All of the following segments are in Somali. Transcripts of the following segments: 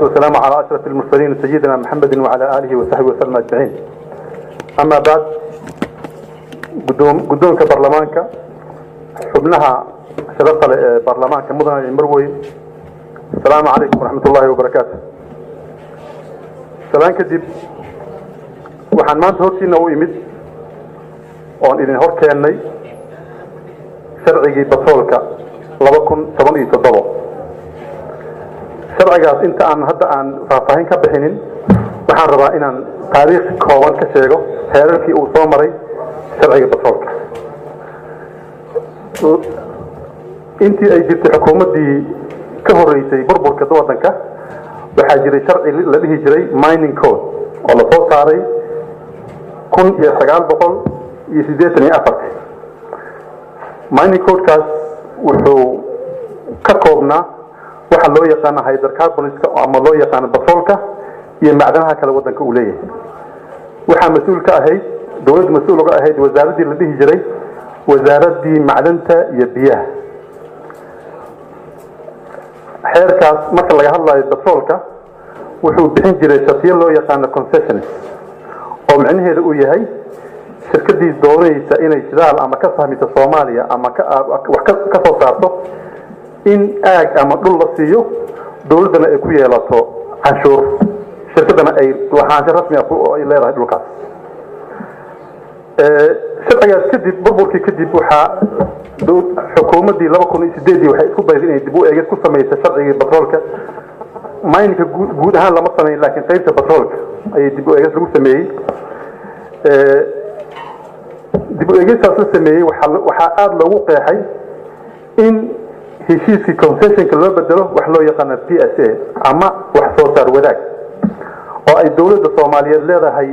والسلام على أشرف المرسلين سيدنا محمد وعلى آله وصحبه وسلم أجمعين. أما بعد قدوم كبرلمانك حبناها شرط البرلمانك مدن المروي. السلام عليكم ورحمة الله وبركاته. سلام كدب وحن ما تهرتي نو يمد وأن إذن هر كأني شرعي بطولك لبكن 87 sharcigaas inta aan hadda aan faahfaahin ka bixinin waxaan rabaa inaan taariikh kooban ka sheego heerarkii uu soo maray sharciga batroolka intii ay jirtay xukuumaddii ka horeysay burburka waddanka waxaa jiray sharci la dhihi jiray mining code oo la soo saaray 1984 mining codekaas wuxuu ka koobnaa waxa loo yaqaan hydrocarbonska ama loo yaqaan batroolka iyo macdanaha kala wadanka uu leeyahay waxa mas'uul ka ahayd dawlad mas'uul uga ahayd wasaaradii la dhihi jiray wasaaradii macdanta iyo biyaha xeerkaas marka laga hadlayo batroolka wuxuu bixin jiray shatiyo loo yaqaan concessions oo macnaheedu uu yahay shirkadii doonaysa inay shidaal ama ka saamiso Soomaaliya ama wax ka soo saarto in aag ama dhul la siiyo dawladana ay ku yeelato canshuur shirkadana ay lahaansho rasmi ah oo ay leedahay dhulkaas sharcigaas kadib burburkii kadib waxa xukuumaddii 2008 waxay isku dayday inay dib u eegis ku sameeyso sharciga batroolka mining guud ahaan lama sameeyin laakiin qaybta batroolka ay dib u eegis lagu sameeyay dib u eegistaas la sameeyay waxa aad loogu qeexay in heshiiskii concessionka loo bedelo wax loo yaqaan PSA ama wax soo saar wadaag oo ay dawladda Soomaaliyeed leedahay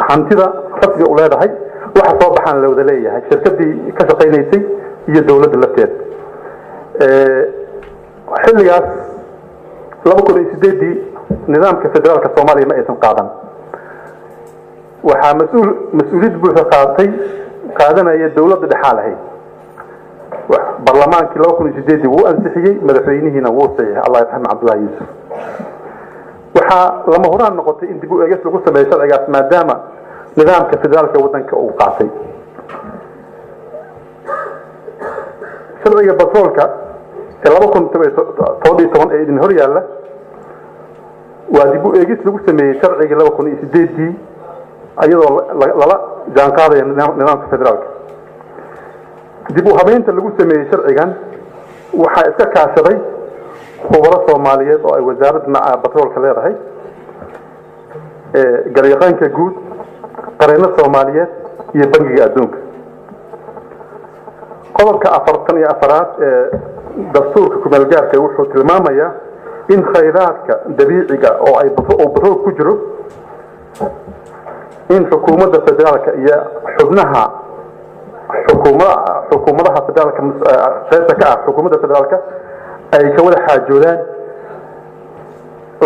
hantida rasmi u leedahay waxa soo baxan la wada leeyahay shirkadii ka shaqeynaysay iyo dawladda lafteed xilligaas 2008 nidaamka federaalka Soomaaliya ma aysan qaadan waxa mas'uuliyad buuxa qaadanaya dawladda dhaxalahay baarlamaanka 2008 wuu ansixiyay madaxweynihiina wuu saxay Allah yarxamo Cabdullaahi Yuusuf waxa lama horaan noqotay in dib u eegis lagu sameeyo sharcigaas maadaama nidaamka federaalka wadanka uu qaatay sharciga batroolka 2017 ee idin hor yaalla waa dib u eegis lagu sameeyay sharciga 2008 ayadoo lala jaan qaadaya nidaamka federaalka dib u habeynta lagu sameeyay sharcigan waxa iska kaashaday khubaro Soomaaliyeed oo ay wasaaradda batroolka leedahay garyaqaanka guud qareeno Soomaaliyeed iyo bangiga adduunka qodobka 44 ee dastuurka ku-meelgaarka wuxuu tilmaamayaa in khayraadka dabiiciga oo ay batrool ku jiro in xukuumadda federaalka iyo xubnaha xukuumadaha federaalka qaybta ka ah xukuumadda federaalka ay ka wada xaajoodaan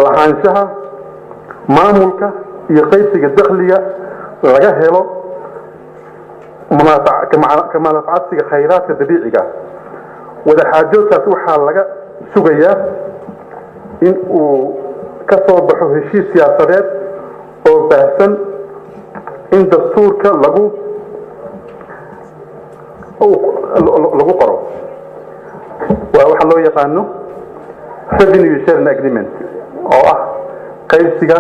lahaanshaha maamulka iyo qaybsiga dakhliga laga helo manaafacaadsiga khayraadka dabiiciga wada xaajoodkaas waxaa laga sugayaa in uu ka soo baxo heshiis siyaasadeed oo baahsan in dastuurka lagu qoro waa waxa loo yaqaano revenue sharing agreement oo ah qaybsiga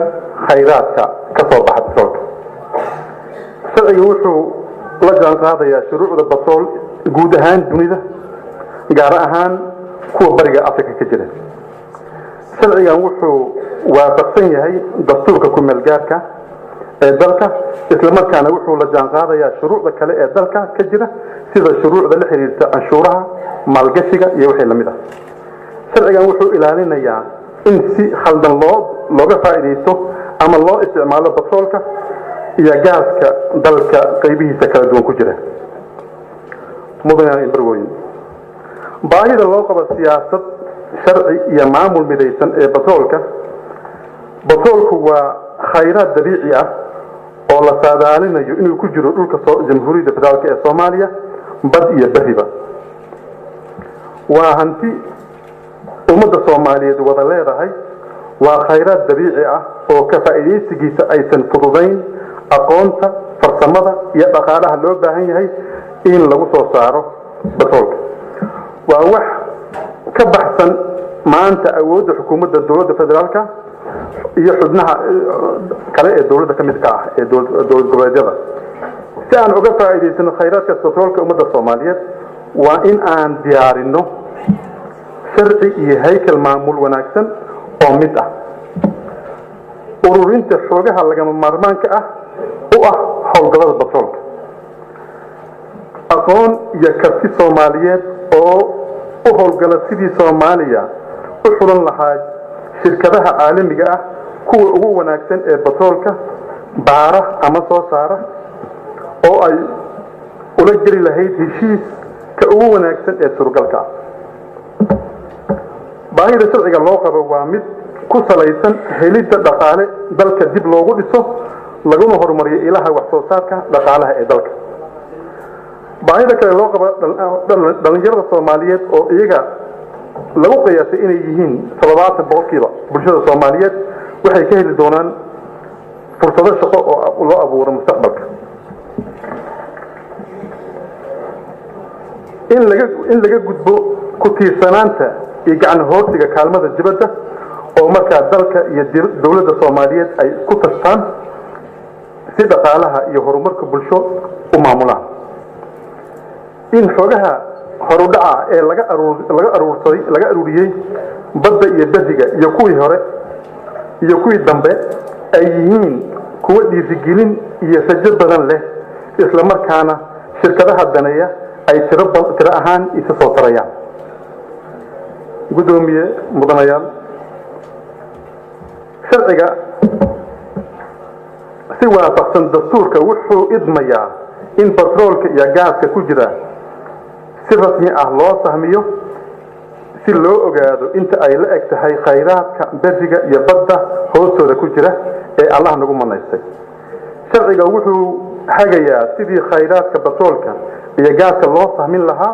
khayraadka ka soo baxa batroolka sharcigu wuxuu la jaan qaadayaa shuruucda batrool guud ahaan dunida gaar ahaan kuwa bariga Afrika ka jira sharcigan wuxuu waafaqsan yahay dastuurka ku-meelgaarka ee dalka isla markaana wuxuu la jaan qaadayaa shuruucda kale ee dalka ka jira sida shuruucda la xiriirta canshuuraha maalgashiga iyo wixii la mid ah sharcigan wuxuu ilaalinayaa in si khaldan looga faa'iideysto ama loo isticmaalo batroolka iyo gaaska dalka qaybihiisa kala duwan ku jira mudane imbarweyn baahida loo qabo siyaasad sharci iyo maamul midaysan ee batroolku waa khayraad dabiici ah oo la saadaalinayo inuu ku jiro dhulka jamhuuriyadda federaalka ee Soomaaliya bad iyo bariba waa hanti ummadda Soomaaliyeed wada leedahay وخيرات دبيعة أو كفائدة جيسة أيسن فضوضين أقونتا فرسمدا يبقى لها اللوبة هي إن لو صاروا بترولك ووح كبحثا ما أنت أود حكومة الدولة الفدرالية يحدناها كلا الدولة كمتكاه الدولة الجوادية كان أوجد فائدة إن خيرات البترول كأمة الصومالية وإن أن ديارنا شرعي هيكل معمول وناكسن أو متى أورين تشوجها لجمع مرمان كأه حول جلاد البترول أكون يكفي الصومالية أو حول جلاد سيدي صومالية وحول لها شركتها عالمية هو وناكسن البترول كبارة أما صارة oo ay ula jiri lahayd heshiis ka ugu wanaagsan ee surugalka baahida sharciga loo qabo waa mid ku salaysan helidda dhaqaale dalka dib loogu dhiso laguna horumariyo ilaha wax soo saarka dhaqaalaha ee dalka baahida kale loo qabo dhalinyarada Soomaaliyeed oo iyaga lagu qiyaasay inay yihiin 70% bulshada Soomaaliyeed waxay ka heli doonaan fursado shaqo oo loo abuuro mustaqbalka in laga gudbo ku tiirsanaanta iyo gacan hoortiga kaalmada dibadda oo markaa dalka iyo dawladda Soomaaliyeed ay ku tashaan si dhaqaalaha iyo horumarka bulsho u maamulaan in xogaha horudhaca ee laga aruuriyay badda iyo badiga iyo kuwii hore iyo kuwii dambe ay yihiin kuwa dhiirigelin iyo rajo badan leh isla markaana shirkadaha daneeya ay tiro ahaan isa soo tarayaan gudoomiye mudanayaal sharciga si waafaqsan dastuurka wuxuu idmayaa in batroolka iyo gaaska ku jira si rasmi ah loo fahmiyo si loo ogaado inta ay la eg tahay khayraadka badiga iyo badda hoostooda ku jira ee Allah nagu manaystay sharciga wuxuu hagayaa sidii khayraadka batroolka iyo gaaska loo fahmin lahaa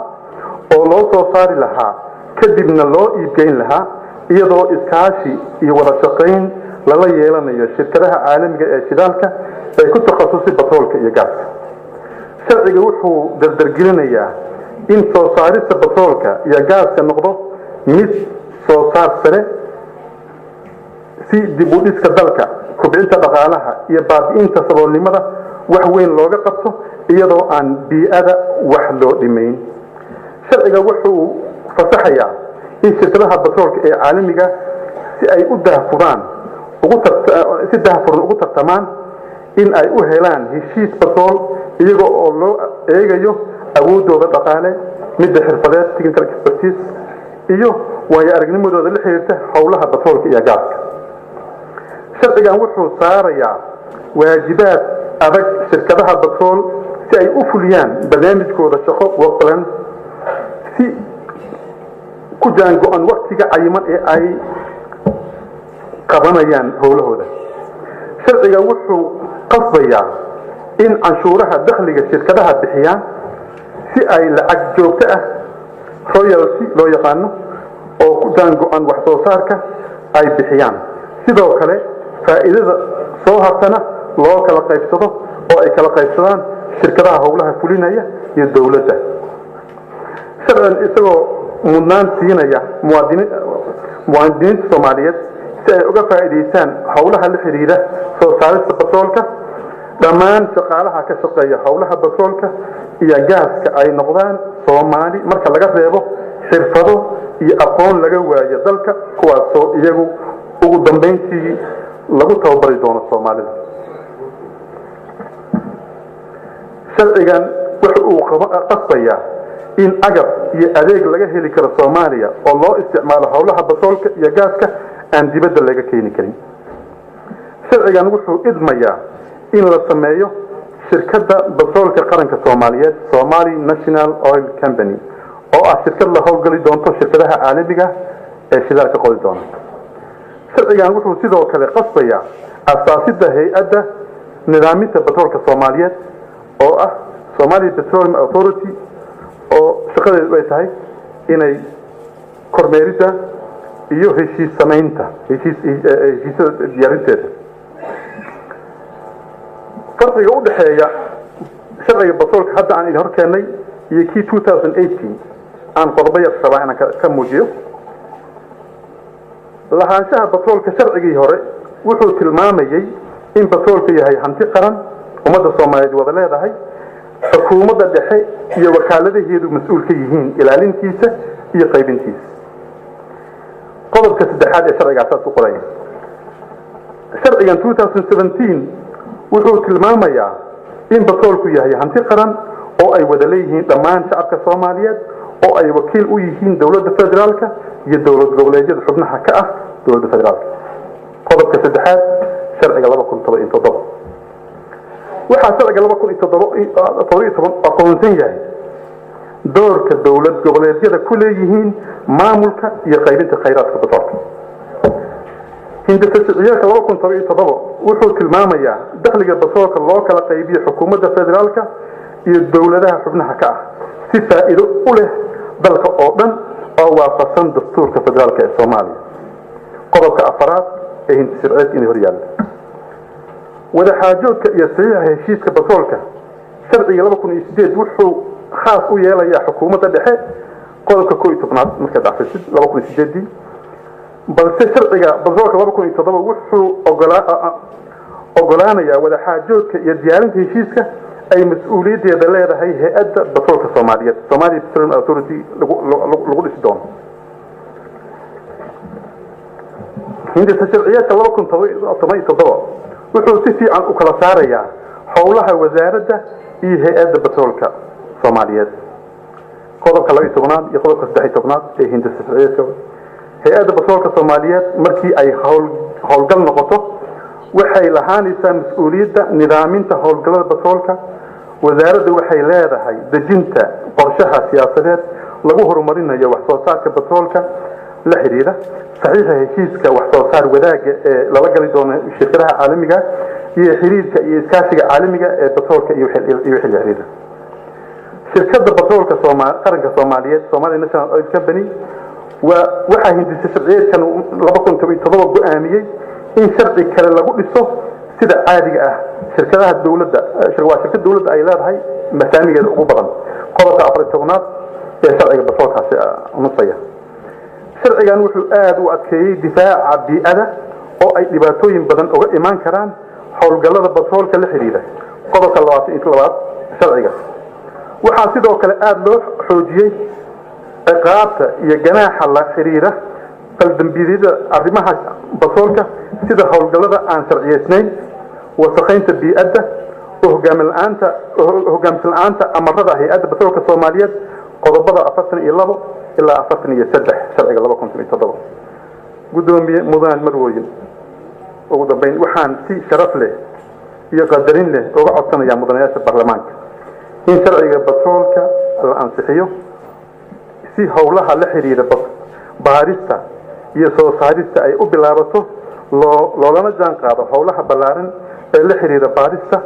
oo loo soo saari lahaa kadibna loo iibgeyn lahaa iyadoo iskaashi iyo wada shaqayn lala yeelanayo shirkadaha caalamiga ee shidaalka ee ku takhasusay batroolka iyo gaaska sharciga wuxuu dardargelinayaa in soo saarista batroolka iyo gaaska noqdo mid soo saar sare si dib u dhiska dalka kubcinta dhaqaalaha iyo baabi'inta saboolnimada wax weyn looga qabto iyadoo aan bii'ada wax loo dhimayn sharciga wuxuu fasaxayaa in shirkadaha batroolka ee caalamiga si ay u daahfuraan ugu tartamaan in ay u helaan heshiis batrool iyagoo oo loo eegayo awoodooda dhaqaale midda xirfadeed technical expertise iyo waayo aragnimadooda la xiriirta howlaha batroolka iyo gaaska sharcigan wuxuu saarayaa waajibaad adag shirkadaha batrool si ay u fuliyaan barnaamijkooda shaqo waqtigan si ku jaango'an waqtiga cayiman ee ay qabanayaan howlahooda sharciga wuxuu qasbayaa in canshuuraha dakhliga shirkadaha bixiyaan si ay lacag joogto ah royalty loo yaqaano oo ku jaango'an wax soo saarka ay bixiyaan sidoo kale faa'iidada soo hartana loo kala qaybsado oo ay kala qaybsadaan shirkadaha howlaha fulinaya iyo dawladda sharcan isagoo mudnaan siinaya muwaadiniinta Soomaaliyeed si ay uga faa'iideystaan howlaha la xiriira soo saarista batroolka dhammaan shaqaalaha ka shaqeeya howlaha batroolka iyo gaaska ay noqdaan Soomaali marka laga reebo xirfado iyo aqoon laga waayo dalka kuwaas oo iyagu ugu dambeyntii lagu tababari doono Soomaalida sharcigan wuxuu qasbayaa in agab iyo adeeg laga heli karo Soomaaliya oo loo isticmaalo howlaha batroolka iyo gaaska aan dibadda laga keeni karin sharcigan wuxuu idmayaa in la sameeyo shirkadda batroolka qaranka Soomaaliyeed Somali National Oil Company oo ah shirkad la howlgali doonto shirkadaha caalamiga ee shidaalka qodi doona sharcigan wuxuu sidoo kale qasbayaa asaasidda hay'adda nidaaminta batroolka Soomaaliyeed oo ah Somali Petroleum Authority oo shaqadeedu ay tahay inay kormeerida iyo heshiis samaynta heshiisyada diyaarinteeda farqiga u dhaxeeya sharciga batroolka hadda aan idin hor keenay iyo kii 2018 aan qodobo yar rabaa inaan ka muujiyo lahaanshaha batroolka sharcigii hore wuxuu tilmaamayay in batroolka yahay hanti qaran ummadda Soomaaliyeed wada leedahay xukuumadda dhexe iyo wakaaladaheedu mas'uul ka yihiin ilaalintiisa iyo qaybintiisa qodobka saddexaad ee sharcigaas ku qoran sharcigan 2017 wuxuu tilmaamayaa in batroolku yahay hanti qaran oo ay wada leeyihiin dhammaan shacabka Soomaaliyeed oo ay wakiil u yihiin dawladda federaalka iyo dawlad goboleedyada xubnaha ka ah dawladda federaalka qodobka saddexaad sharciga 2017 waxa sharciga 2017 aqoonsan yahay doorka dawlad goboleedyada ku leeyihiin maamulka iyo qaybinta khayraadka batroolka hindisa sharciga 2017 wuxuu tilmaamayaa dakhliga batroolka loo kala qaybiyo xukuumadda federaalka iyo dawladaha xubnaha ka ah si faa'iido u leh dalka oo dhan oo waafaqsan dastuurka federaalka ee Soomaaliya qodobka afraad ee hindisa sharciga in hor yaalla wada xaajoodka iyo saxiixa heshiiska batroolka sharciga 2008 wuxuu khaas u yeelayaa xukuumadda dhexe qodobka 11 marka dhacaysid 2008 balse sharciga batroolka 2007 wuxuu ogolaanayaa wada xaajoodka iyo diyaarinta heshiiska ay mas'uuliyaddeeda leedahay hay'adda batroolka Soomaaliyeed Somali Petroleum Authority lagu dhisi doono hindisa sharciga 2017 wuxuu si fiican u kala saarayaa howlaha wasaaradda iyo hay'adda batroolka Soomaaliyeed qodobka 12 iyo qodobka 13 ee hindisa sharciga hay'adda batroolka Soomaaliyeed markii ay howlgal noqoto waxay lahaanaysaa mas'uuliyadda nidaaminta howlgallada batroolka wasaaraddu waxay leedahay dejinta qorshaha siyaasadeed lagu horumarinayo wax soo saarka batroolka la xiriira saxiixa heshiiska wax soo saar wadaaga ee lala gali doono shirkadaha caalamiga iyo xiriirka iyo iskaashiga caalamiga ee batroolka iyo xiriirka shirkadda batroolka qaranka Soomaaliyeed Somali National Oil Company waxa hindisa sharciyeedkan 2017 go'aamiyay in sharci kale lagu dhiso sida caadiga ah shirkadaha dawladda shirkadda dawladda ay leedahay masaamigeeda ugu badan qodobka 14 ee sharciga batroolkaasi nusaya sharcigan wuxuu aad u adkeeyay difaaca bii'ada oo ay dhibaatooyin badan uga iman karaan howlgallada batroolka la xiriira qodobka 22 sharciga waxaa sidoo kale aad loo xoojiyay ciqaabta iyo ganaaxa la xiriira qaldambiyada arrimaha batroolka sida howlgallada aan sharciyeysnayn wasakhaynta bii'ada hoggaamsan la'aanta amarada hay'adda batroolka Soomaaliyeed qodobada 42 ilaa 43 sharciga 2017 gudoomiye mudane marwooyin ugu dambeyn waxaan si sharaf leh iyo qadarin leh uga codsanayaa mudanayaasha baarlamaanka in sharciga batroolka la ansixiyo si howlaha la xiriira baarista iyo soo saarista ay u bilaabato loolana jaan qaado howlaha ballaaran ee la xiriira baarista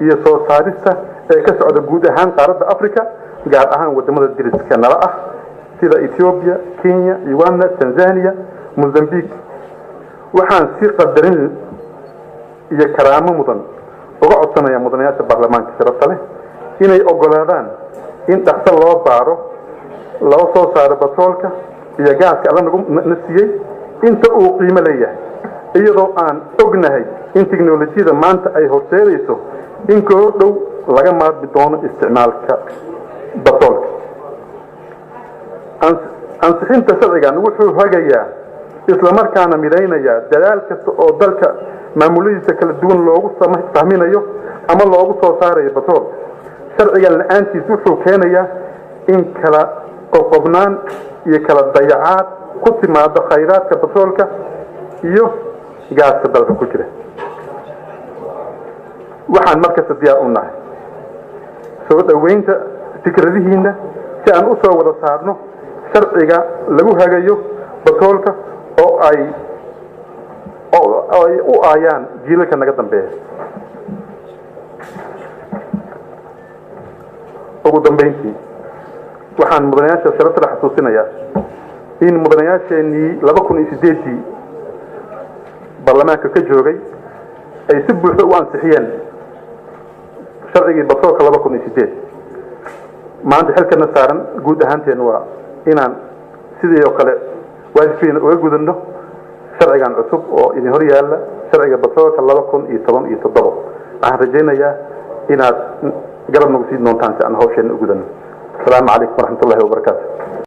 iyo soo saarista ee ka socda guud ahaan qaaradda Afrika gaar ahaan wadamada deriska nala ah sida Ethiopia, Kenya, Uganda, Tanzania, Mozambique waxaan si qadarin iyo karaamo mudan uga codsanayaa mudanayaasha baarlamaanka sharafta leh inay ogolaadaan in dhaqso loo baaro loo soo saaro batroolka iyo gaaska alla nagu nasiyay inta uu qiimo leeyahay iyadoo aan ognahay in tiknoolajiyada maanta ay horseedayso in koo dhow laga maarmi doono isticmaalka batroolka ansixinta sharcigan wuxuu hagayaa isla markaana midaynayaa dadaal kasta oo dalka maamuladiisa kala duwan loogu fahminayo ama loogu soo saarayo batrool sharcigan la'aantiis wuxuu keenayaa in kala qoqobnaan iyo kala dayacaad ku timaado khayraadka batroolka iyo gaaska dalka ku jira waxaan markasta diyaar u nahay soo dhaweynta fikradihiina si aan u soo wada saarno sharciga lagu hagayo batroolka oo ay u aayaan jiilalka naga dambeeya ugu dambeyntii waxaan mudanayaasha sharafta xasuusinayaa in mudanayaasheenii 2008 baarlamaanka ka joogay ay si buuxda u ansixiyeen sharcigii batroolka 2008 maanta xilkana saaran guud ahaanteen waa inaan sidii oo kale waajibkeena uga gudano sharcigan cusub oo idin hor yaala sharciga batroolka 2017 waxaan rajaynayaa inaad garab nagu sii doontaan si aan hawsheena u gudano. السلام عليكم ورحمة الله وبركاته.